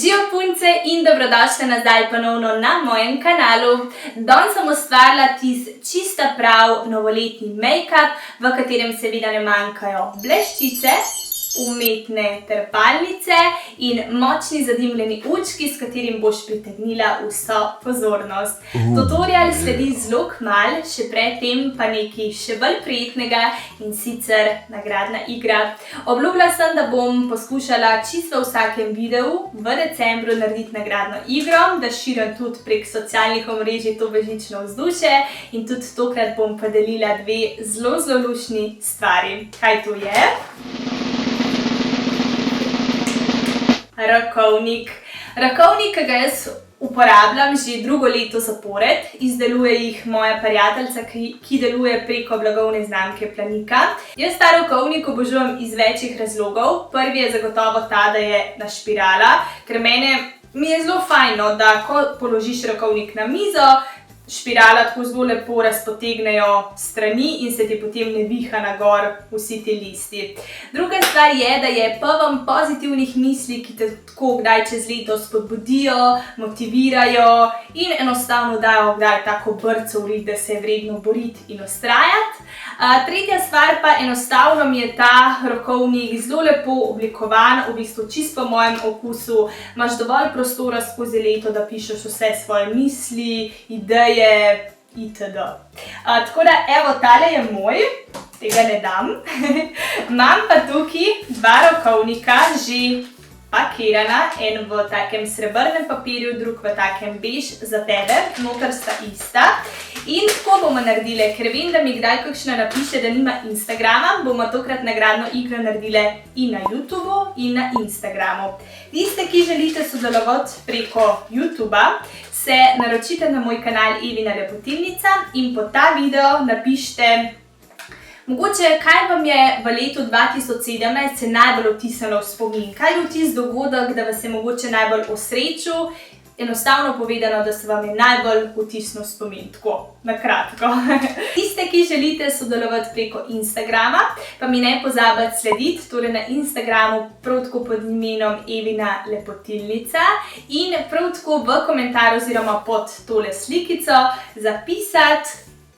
Živijo punce in dobrodošli nazaj ponovno na mojem kanalu. Danes sem ustvarila čista prav novoletni make-up, v katerem seveda ne manjkajo bleščice, umetne trepalnice in močni zadimljeni učki, s katerim boš pritegnila vso pozornost. Tutorial sledi zelo kmalu, še pred tem pa nekaj še bolj prijetnega in sicer nagradna igra. Obljubila sem, da bom poskušala čisto v vsakem videu v decembru narediti nagradno igro, da širim tudi prek socialnih omrežij to božično vzdušje in tudi tokrat bom podelila dve zelo luštni stvari. Kaj to je? Rokovnik. Rokovnik, ki ga jaz uporabljam že drugo leto zapored, izdeluje jih moja prijateljica, ki deluje preko blagovne znamke Planika. Jaz ta rokovnik obožujem iz večjih razlogov. Prvi je zagotovo ta, da je na špirala, ker mi je zelo fajno, da ko položiš rokovnik na mizo, špirala tako zelo lepo razpotegnejo strani in se ti potem ne viha na gor vsi ti listi. Druga stvar je, da je poln pozitivnih misli, ki te tako kdaj čez leto spodbudijo, motivirajo in enostavno dajo kdaj tako brco v lik, da se je vredno boriti in vztrajati. Tretja stvar pa enostavno mi je ta rokovnik zelo lepo oblikovan, v bistvu čisto po mojem okusu. Imaš dovolj prostora skozi leto, da pišeš vse svoje misli, ideje itd. Tako da, evo, tale je moj, tega ne dam. Imam pa tukaj dva rokovnika že pakirana, en v takem srebrnem papirju, drug v takem bež za tebe, noter sta ista. In tako bomo naredile, ker vem, da mi kdaj kakšna napiše, da nima Instagrama, bomo tokrat nagradno igro naredile in na YouTubeu in na Instagramu. Tiste, ki želite sodelovati preko YouTubea, se naročite na moj kanal Evina Lepotilnica in pod ta video napišite mogoče, kaj vam je v letu 2017 se najbolj vtisnilo v spomin. Kaj je bil tisti dogodek, da vas je mogoče najbolj osrečil, enostavno povedano, da se vam je najbolj vtisnil v spomin. Tako, na kratko. Tiste, ki želite sodelovati preko Instagrama, pa mi ne pozabite slediti, torej na Instagramu prav tako pod imenom Evina Lepotilnica in prav tako v komentar oziroma pod tole slikico zapisati,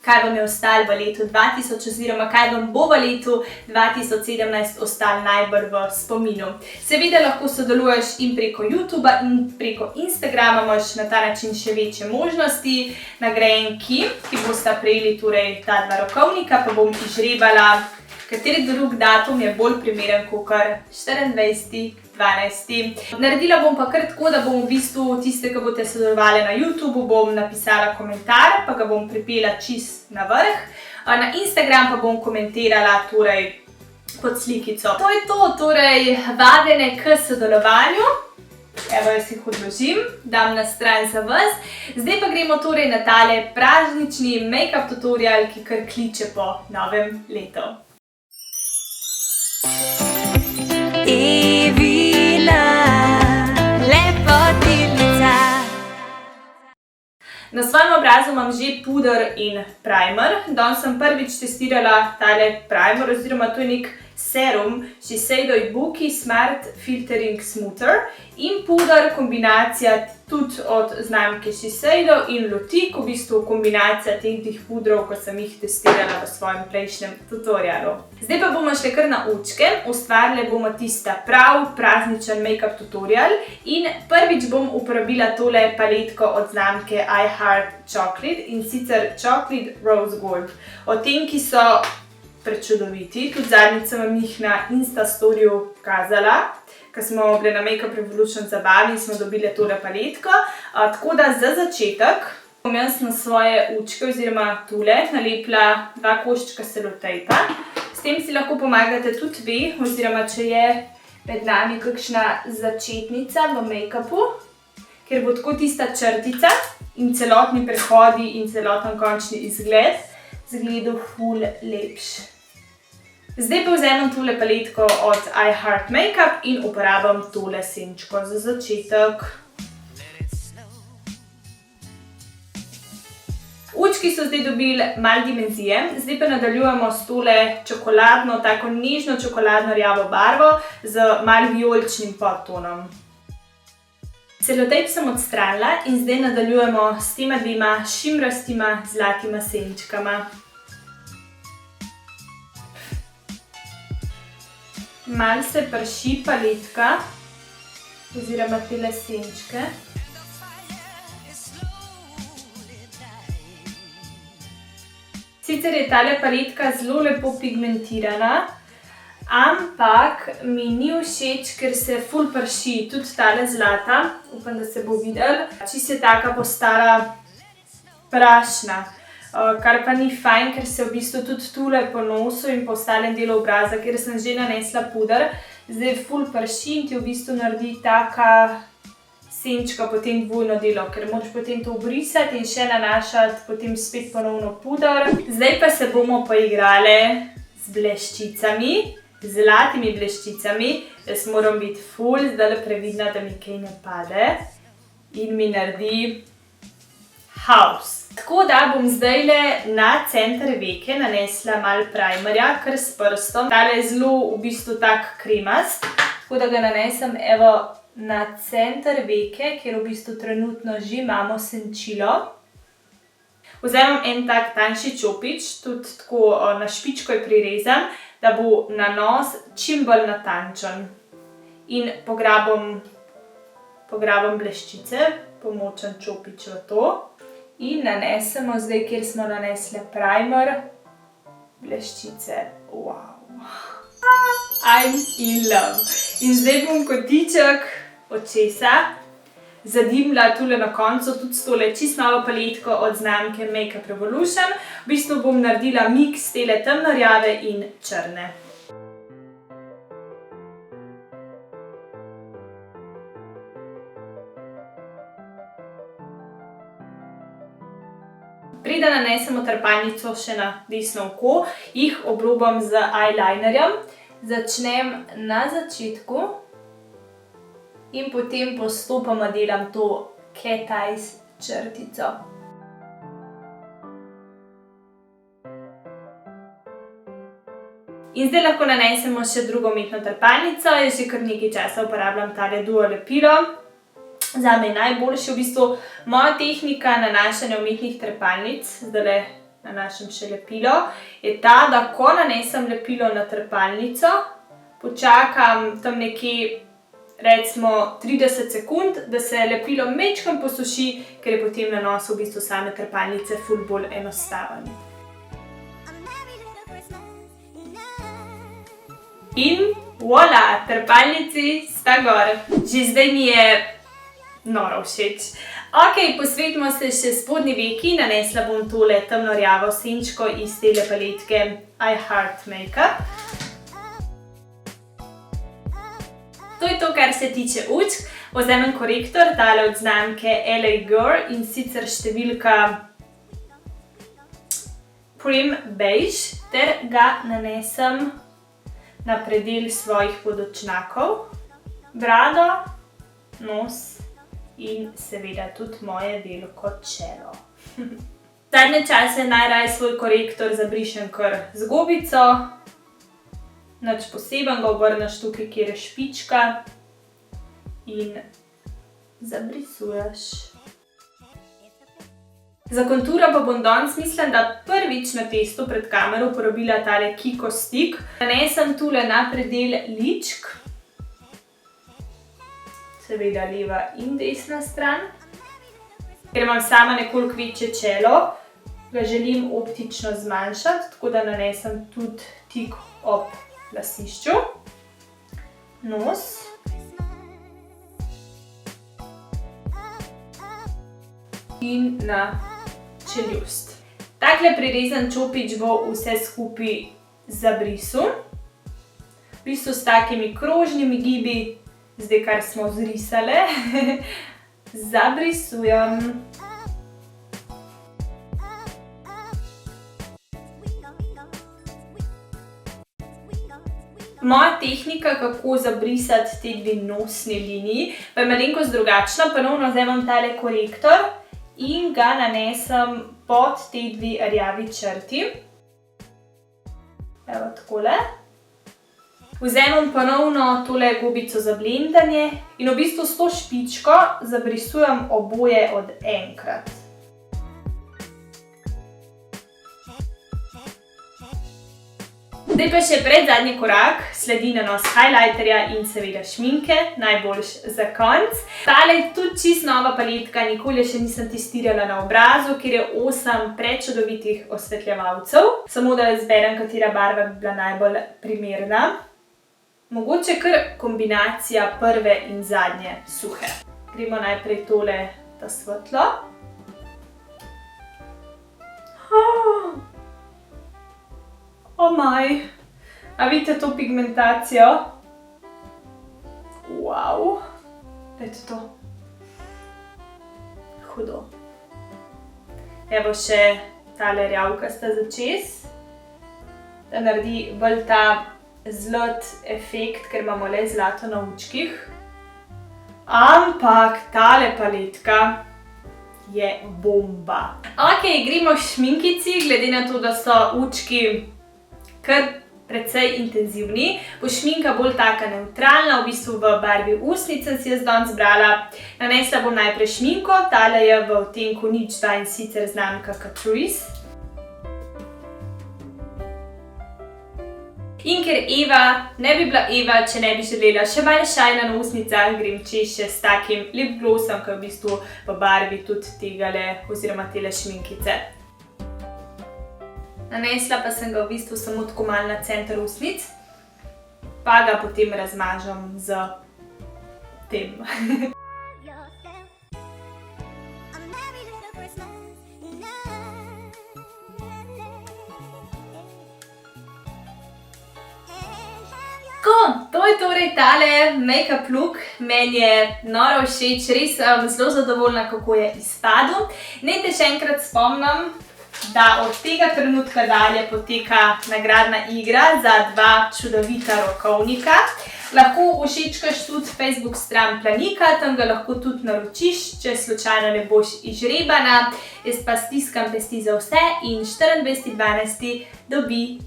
kaj vam je ostalo v letu 2000 oziroma kaj vam bo v letu 2017 ostalo najbolj v spominu. Seveda lahko sodeluješ in preko YouTubea in preko Instagrama, imaš na ta način še večje možnosti. Nagrajenki, ki bosta prejeli torej ta dva rokovnika, pa bom izžrebala, kateri drug datum je bolj primeren kakor 24.12. Naredila bom pa kar tako, da bom v bistvu tiste, ki boste sodelovali na YouTubeu, bom napisala komentar, pa ga bom pripela čist na vrh. Na Instagram pa bom komentirala torej pod slikico. To je to, torej vabljene k sodelovanju. Evo, jaz jih odložim, dam na stran za vas. Zdaj pa gremo torej na tale praznični make-up tutorial, ki kar kliče po novem letu. Evina Lepotilnica. Na svojem obrazu imam že puder in primer. Danes sem prvič testirala tale primer, oziroma to je nek serum Shiseido Ibuki Smart Filtering Smoother in puder kombinacija tudi od znamke Shiseido in Lutik, v bistvu kombinacija teh dveh pudrov, ko sem jih testirala v svojem prejšnjem tutorialu. Zdaj pa bomo šli kar na učke, ustvarile bomo tista prav prazničen make-up tutorial in prvič bom uporabila tole paletko od znamke I Heart Chocolate in sicer Chocolate Rose Gold. Odtenki so prečudoviti, tudi zadnjič sem vam jih na Instastoriju pokazala, ko smo bili na Make Up Revolution zabavi in smo dobili tole paletko. Tako da za začetek bom jaz na svoje učke oziroma tule nalepila dva koščka selotejpa. S tem si lahko pomagate tudi vi, oziroma če je med nami kakšna začetnica v make-upu, ker bo tako tista črtica in celotni prehodi in celoten končni izgled zgledal ful lepš. Zdaj pa vzamem tole paletko od I Heart Makeup in uporabim tole senčko za začetek. Učki so zdaj dobili malo dimenzije, zdaj pa nadaljujemo s tole čokoladno, tako nežno čokoladno rjavo barvo z malo vijoličnim podtonom. Selotejp sem odstranila in zdaj nadaljujemo s tema dvema šimrastima zlatima senčkama. Malo se prši paletka oziroma tele senčke. Sicer je tale paletka zelo lepo pigmentirana, ampak mi ni všeč, ker se ful prši, tudi tale zlata, upam, da se bo videlo. Čisto je taka postala prašna, kar pa ni fajn, ker se v bistvu tudi tule po nosu in po ostalem delu obraza, kjer sem že nanesla puder, zdaj ful prši in ti v bistvu naredi taka senčka potem dvojno delo, ker moraš potem to obrisati in še nanašati potem spet ponovno puder. Zdaj pa se bomo poigrale z bleščicami, zlatimi bleščicami. Jaz moram biti ful zdaj previdna, da mi kaj ne pade in mi naredi haos. Tako da bom zdajle na center veke nanesla malo primerja, kar s prstom. Tale je zelo v bistvu tak kremast, tako da ga nanesem evo na center veke, kjer v bistvu trenutno že imamo senčilo. Vzamem en tak tanjši čopič, tudi tako na špičko jo prirezam, da bo nanos čim bolj natančen. In pograbam bleščice, pomočen čopič v to. In nanesemo zdaj, kjer smo nanesli primer, bleščice. Wow! I'm in love! In zdaj bom kotiček očesa zadimila tule na koncu, tudi s tole čisto novo paletko od znamke Makeup Revolution. V bistvu bom naredila miks tele temnorjave in črne. Preden nanesemo trepalnico še na desno oko, jih obrobam z eyelinerjem. Začnem na začetku in potem postopoma delam to cat eyes črtico. In zdaj lahko nanesemo še drugo umetno trepalnico. Jaz že kar nekaj časa uporabljam tale duo lepilo. Zame je najboljše, v bistvu moja tehnika nanašanja umetnih trepalnic, zdajle nanašam še lepilo, je ta, da ko nanesem lepilo na trepalnico, počakam tam nekje recimo 30 sekund, da se lepilo majčkeno posuši, ker je potem nanos v bistvu same trepalnice ful bolj enostaven. In voila, trepalnici sta gor. Že zdaj mi je noro všeč. Ok, posvetimo se še spodnji veki. Nanesla bom tole temnorjavo senčko iz tele paletke I Heart Makeup. To je to, kar se tiče ustk. Vzamem korektor, tale od znamke LA Girl in sicer številka Prim Beige, ter ga nanesem na predel svojih podočnjakov, brado, nos in seveda tudi moje delko čelo. Zadnje čase najraje svoj korektor zabrišem kar z gobico. Nič poseben, ga obrneš tukaj, kjer je špička in zabrisuješ. Za konturo pa bom danes mislim, da prvič na testu pred kamero uporabila tale Kiko Stick. Nanesem tule na predel ličk. Seveda leva in desna stran. Ker imam sama nekoliko večje čelo, ga želim optično zmanjšati, tako da nanesem tudi tik ob lasišču. Nos. In na čeljust. Takle prirezan čopič bo vse skupaj zabrisul. V bistvu s takimi krožnimi gibi, zdaj kar smo zrisale, zabrisujem. Moja tehnika, kako zabrisati te dve nosni liniji, pa je malenkost drugačna. Ponovno vzamem tale korektor in ga nanesem pod te dve rjavi črti. Evo takole. Vzamem ponovno tole gobico za blendanje in v bistvu s to špičko zabrisujem oboje od enkrat. Zdaj pa še predzadnji korak, sledi nanos highlighterja in seveda šminke, najboljš za konec. Tale je tudi čisto nova paletka, nikoli še nisem testirala na obrazu, ker je 8 prečudovitih osvetljevalcev. Samo da izberem, katera barva bi bila najbolj primerna. Mogoče kar kombinacija prve in zadnje suhe. Gremo najprej tole ta svetlo. O maj, a vidite to pigmentacijo? Wow, gledajte to. Hudo. Evo še tale rjavkasta za čez, da naredi bolj ta zlat efekt, ker imamo le zlato na očkih. Ampak tale paletka je bomba. Ok, gremo k šminkici, glede na to, da so očki kar precej intenzivni. Bo šminka bolj taka nevtralna, v bistvu v barvi ustnic sem si jaz danes zbrala. Nanesla bom najprej šminko, tale je v odtenku 02 in sicer znamka Catrice. In ker Eva ne bi bila Eva, če ne bi želela še manj šajna na ustnicah, grem čez še s takim lip glossom, ki je v bistvu v barvi tudi tegale oziroma tele šminkice. Nanesla pa sem ga v bistvu samo tako malo na center ustnic, pa ga potem razmažem z tem. To je torej tale make-up look, meni je noro všeč, res sem zelo zadovoljna, kako je izpadel. Naj te še enkrat spomnim, da od tega trenutka dalje poteka nagradna igra za 2 čudovita rokovnika. Lahko všečkaš tudi Facebook stran Planika, tam ga lahko tudi naročiš, če slučajno ne boš izžrebana. Jaz pa stiskam pesti za vse in 24.12.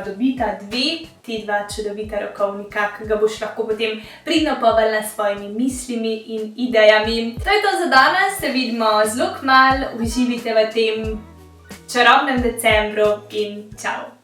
dobita ti 2 čudovita rokovnika, ki ga boš lahko potem pridno poveljala s svojimi mislimi in idejami. To je to za danes, se vidimo zelo kmalu, uživajte v tem čarobnem decembru in čau!